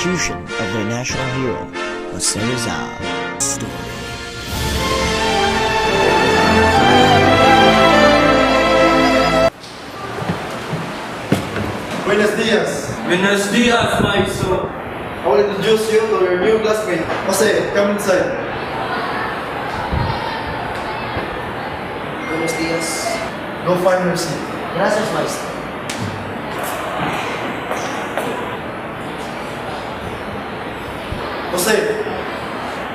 execution of their national hero, Jose Rizal. Story. Buenos dias. Buenos dias, my son. I will introduce you to your new classmate. Jose, come inside. Buenos dias. Go find your seat. Gracias, maestro. Jose,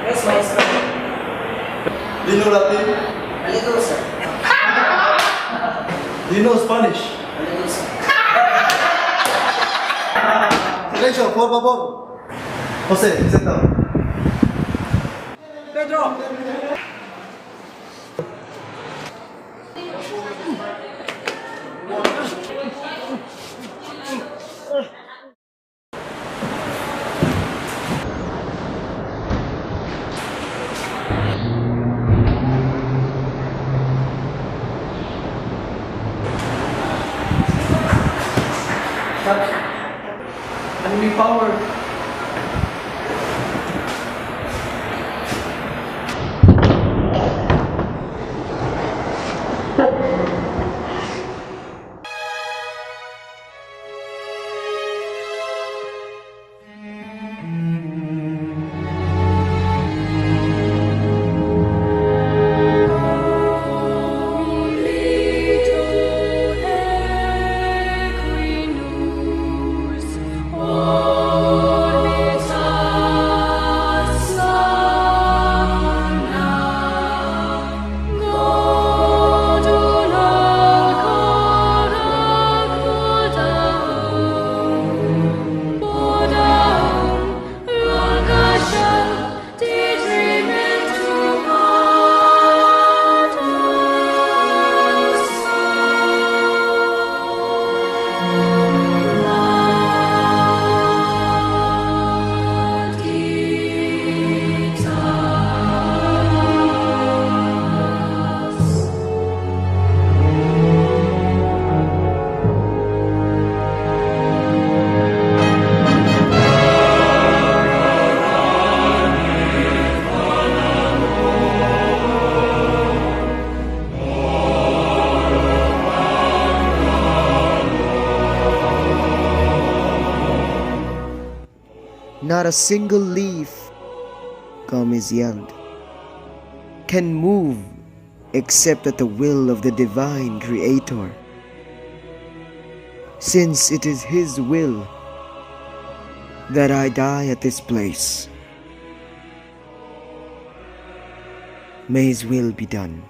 Yes, maestro. do you know Latin? A little, sir. Do you know Spanish? A little, sir. Silencio, por favor. Jose, sit down. Pedro! Enemy power. Not a single leaf, come is yelled, can move except at the will of the divine creator. Since it is his will that I die at this place, may his will be done.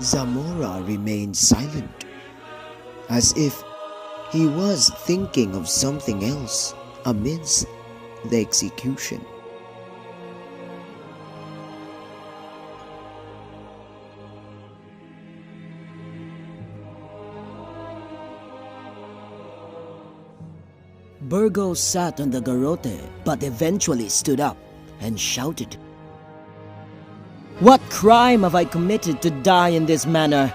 Zamora remained silent, as if he was thinking of something else amidst the execution. Burgos sat on the garrote, but eventually stood up and shouted, "What crime have I committed to die in this manner?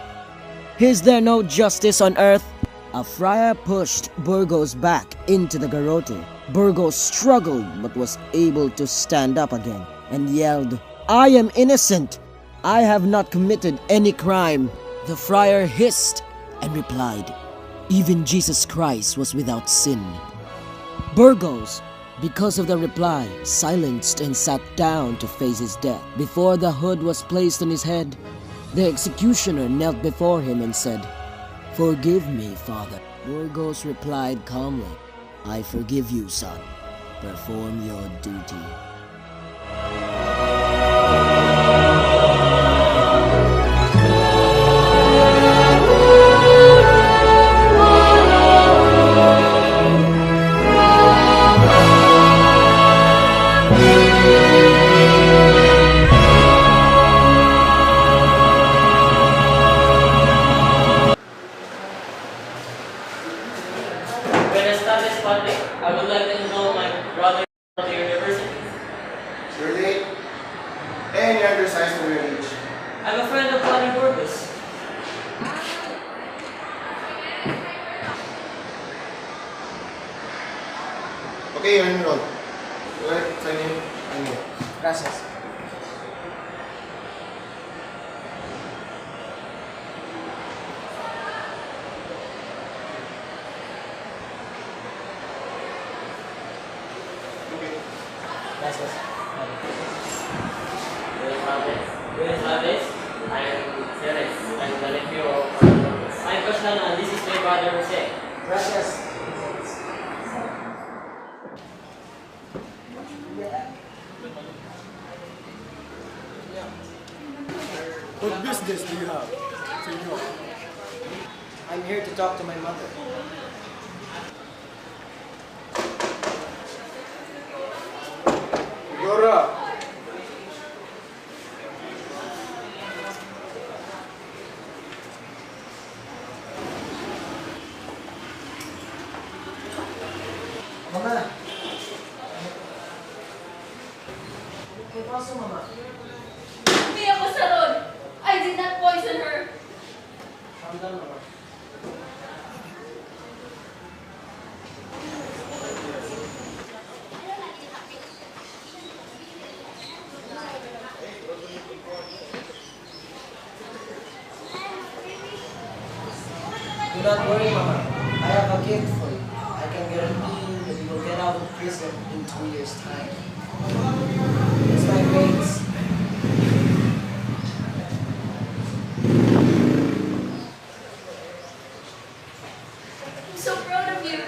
Is there no justice on earth?" A friar pushed Burgos back into the garrote. Burgos struggled but was able to stand up again and yelled, "I am innocent! I have not committed any crime." The friar hissed and replied, "Even Jesus Christ was without sin." Burgos, because of the reply, silenced and sat down to face his death. Before the hood was placed on his head, the executioner knelt before him and said, "Forgive me, Father." Burgos replied calmly, "I forgive you, son. Perform your duty." Miss Padre, I would like to enroll my brother to your university. Surely. And you're undersized for your age. I'm a friend of Bonnie Burgess. Okay, you're enrolled. Go ahead, sign in. Sign in. Gracias. Gracias. Buenas tardes. I'm Teres. I'm the nephew of Bonnie Burgess. I'm Kashana and this is my brother Jose. Gracias. What business do you have, Senor? I'm here to talk to my mother. Dora! Mama. ¿Qué pasó, mama? Hindi ako saron. I did not poison her. Calm down, mama. Do not worry, mama. I have a gift for you. I can guarantee you that you will get out of prison in 2 years' time. It's my grades. I'm so proud of you.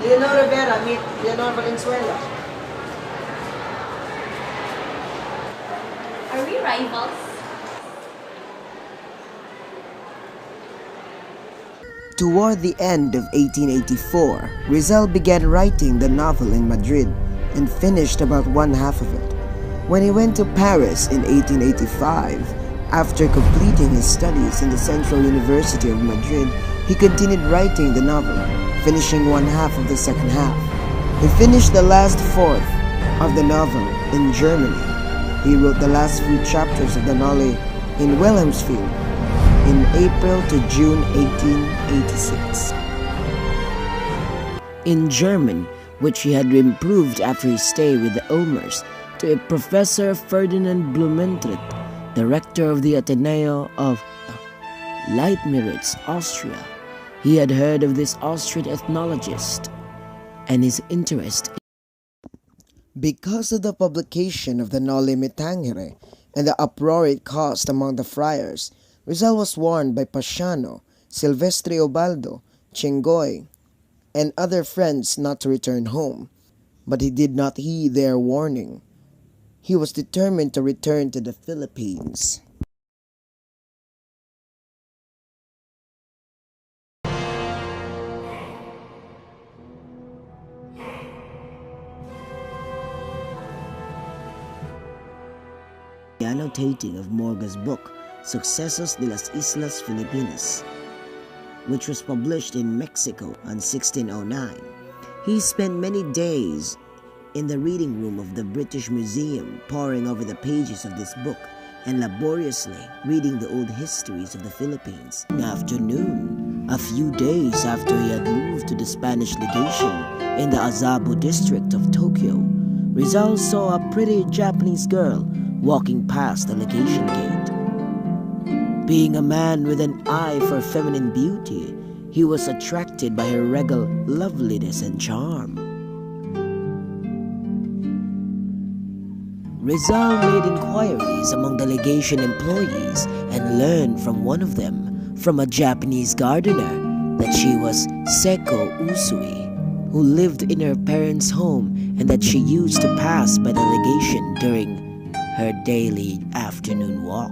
Leonor Rivera, meet Leonor Valenzuela. Are we rivals? Toward the end of 1884, Rizal began writing the novel in Madrid and finished about one half of it. When he went to Paris in 1885, after completing his studies in the Central University of Madrid, he continued writing the novel, finishing one half of the second half. He finished the last fourth of the novel in Germany. He wrote the last few chapters of the novel in Wilhelmsfield in April to June 1886. In German, which he had improved after his stay with the Ulmers, to a Professor Ferdinand Blumentritt, the rector of the Ateneo of Leitmeritz, Austria. He had heard of this Austrian ethnologist and his interest. Because of the publication of the Noli Me Tangere and the uproar it caused among the friars, Rizal was warned by Pasciano, Silvestre Ubaldo, Chingoy, and other friends not to return home, but he did not heed their warning. He was determined to return to the Philippines. Annotating of Morga's book, Sucesos de las Islas Filipinas, which was published in Mexico in 1609. He spent many days in the reading room of the British Museum, poring over the pages of this book and laboriously reading the old histories of the Philippines. In the afternoon, a few days after he had moved to the Spanish legation in the Azabu district of Tokyo, Rizal saw a pretty Japanese girl walking past the legation gate. Being a man with an eye for feminine beauty, he was attracted by her regal loveliness and charm. Rizal made inquiries among the legation employees and learned from one of them, from a Japanese gardener, that she was Seko Usui, who lived in her parents' home and that she used to pass by the legation during her daily afternoon walk.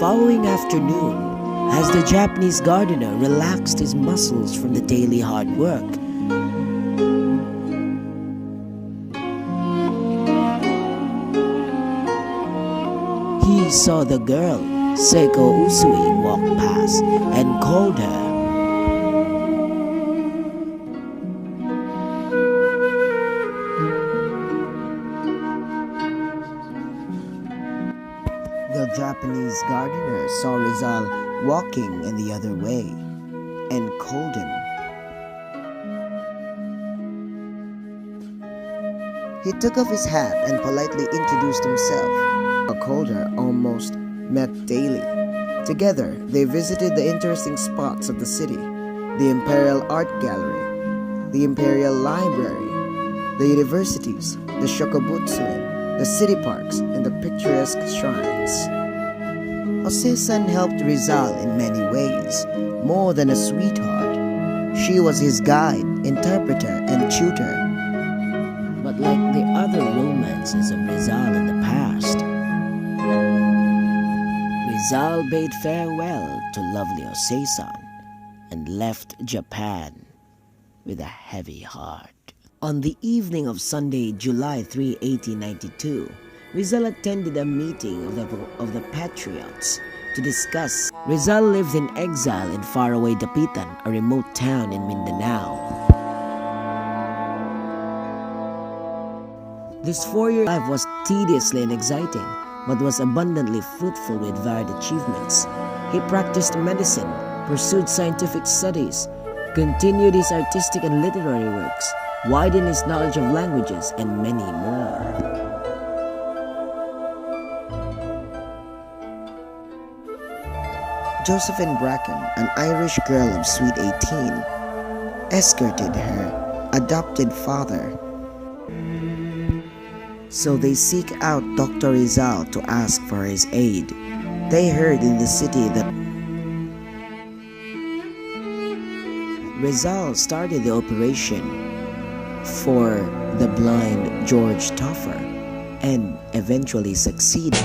following afternoon, as the Japanese gardener relaxed his muscles from the daily hard work, he saw the girl, Seiko Usui, walk past and called her. The Japanese gardener saw Rizal walking in the other way and called him. He took off his hat and politely introduced himself. A called her almost met daily. Together, they visited the interesting spots of the city, the Imperial Art Gallery, the Imperial Library, the universities, the Shokubutsuin, the city parks, and the picturesque shrines. Jose-san helped Rizal in many ways, more than a sweetheart. She was his guide, interpreter, and tutor. But like the other romances of Rizal in the past, Rizal bade farewell to lovely Jose-san and left Japan with a heavy heart. On the evening of Sunday, July 3, 1892, Rizal attended a meeting of the Patriots to discuss. Rizal lived in exile in faraway Dapitan, a remote town in Mindanao. This 4-year life was tediously and exciting, but was abundantly fruitful with varied achievements. He practiced medicine, pursued scientific studies, continued his artistic and literary works, widened his knowledge of languages, and many more. Josephine Bracken, an Irish girl of sweet 18, escorted her adopted father. So they seek out Dr. Rizal to ask for his aid. They heard in the city that Rizal started the operation for the blind George Toffer and eventually succeeded.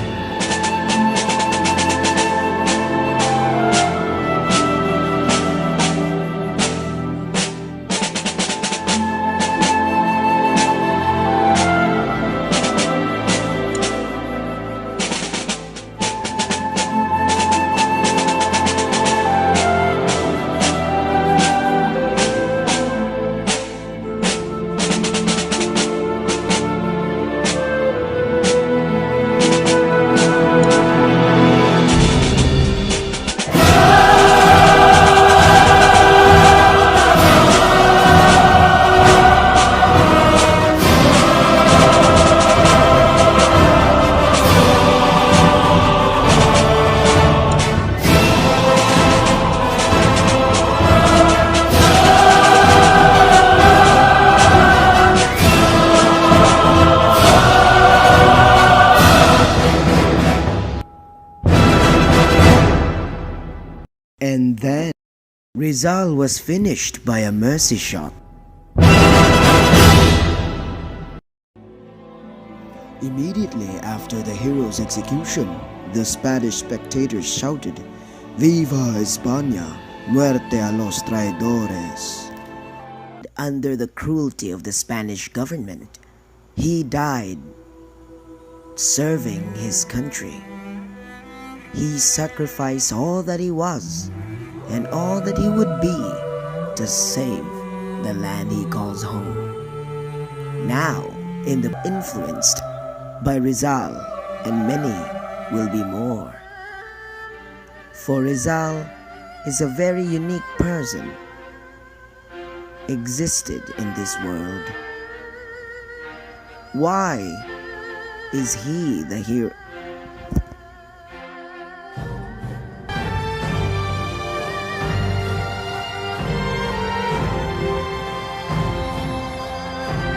And then, Rizal was finished by a mercy shot. Immediately after the hero's execution, the Spanish spectators shouted, "Viva España! Muerte a los traidores!" Under the cruelty of the Spanish government, he died serving his country. He sacrificed all that he was and all that he would be to save the land he calls home. Now, influenced by Rizal, and many will be more. For Rizal is a very unique person, existed in this world. Why is he the hero?